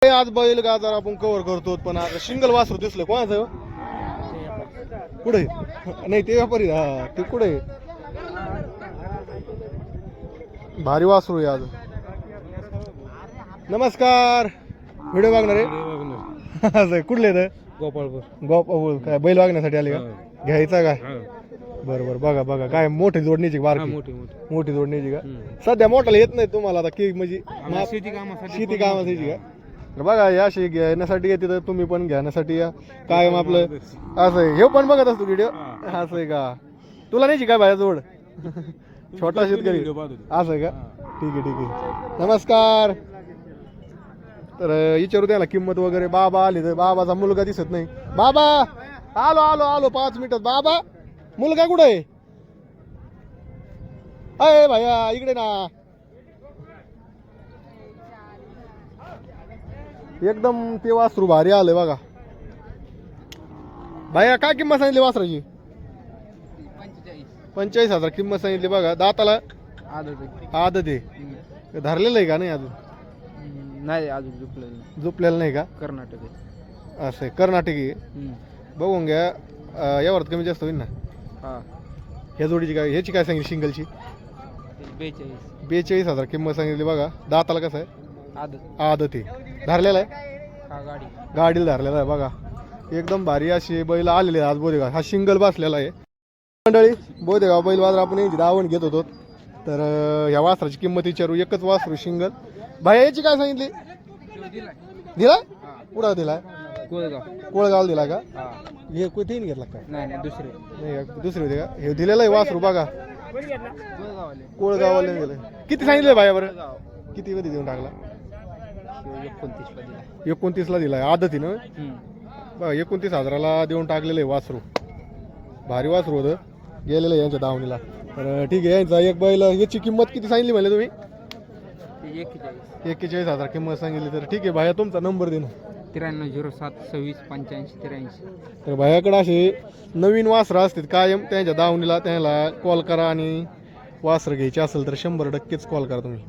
आज बैल गाजार आपण कव्हर करतो, पण आता सिंगल वासरू दिसलं कोणाचं पुढे नाही ते व्यापारी हा ते कुठे भारी वासरू आहे आज. नमस्कार, व्हिडिओ बघणार आहे कुठले तर गोपाळपूर काय बैल वागण्यासाठी आले का घ्यायचा काय बरोबर बघा बघा काय मोठी जोडणीची बारकी मोठी जोडणीची का सध्या मोठाला येत नाही तुम्हाला आता की म्हणजे शेती कामासाठी का बघा या अशी घेण्यासाठी येते तर तुम्ही पण घेण्यासाठी या कायम आपलं असं आहे. हे पण बघत असतो व्हिडिओ असं आहे का तुला नाही काय बाहेर जोड छोटा शेतकरी असं आहे का ठीक आहे ठीक आहे. नमस्कार. तर विचारू द्या ना किंमत वगैरे. बाबा आले तर बाबाचा मुलगा दिसत नाही. बाबा आलो आलो आलो 5 मिनिटात. बाबा मुलगा कुठं आहे? अय भैया इकडे ना. एकदम ते वासरू भारी आलंय बघा. भैया काय किंमत सांगितली वासराची? 45,000 किंमत सांगितली बघा. दाताला आदत आहे. धरलेलं आहे का नाही अजून? नाही अजून झोपलेलं नाही का? कर्नाटक असं आहे कर्नाटकी. बघून घ्या यावर कमी जास्त होईल ना. हा ह्या जोडीची काय ह्याची काय सांगितली सिंगलची? 42,000 किंमत सांगितली बघा. दाताला कसं आहे? आदत आहे. धरलेला आहे गाडीला धरलेला आहे बघा. एकदम भारी अशी बैल आलेले आज बोदेगाव. हा सिंगल बसलेला आहे. मंडळी बोदेगाव बैल बाजार आपण यांची दावण घेत होतो. तर ह्या वासराची किंमत विचारू. एकच वासरू सिंगल. भाई याची काय सांगितली? दिला कुठं दिलाय? कोळगाव दिला का? हे तीन घेतला काय? नाही दुसरे होते का? हे दिलेलं आहे वासरू बघा. कोळगाववाले दिलं. किती सांगितलं भाया बरं? किती मध्ये देऊन टाकला? 29ला दिलाय आदतीनं बघा. 29,000ला देऊन टाकलेलं आहे वासरू. भारी वासरू होतं गेलेलं आहे यांच्या दावणीला. तर ठीक आहे. यांचा एक बैल याची किंमत किती सांगितली म्हणले तुम्ही? 41,000 किंमत सांगितली. तर ठीक आहे भाया तुमचा नंबर दे ना. 9307268583. तर भायाकडे असे नवीन वासरं असतात कायम त्यांच्या दावणीला. त्याला कॉल करा आणि वासरं घ्यायची असेल तर 100%च कॉल करा तुम्ही.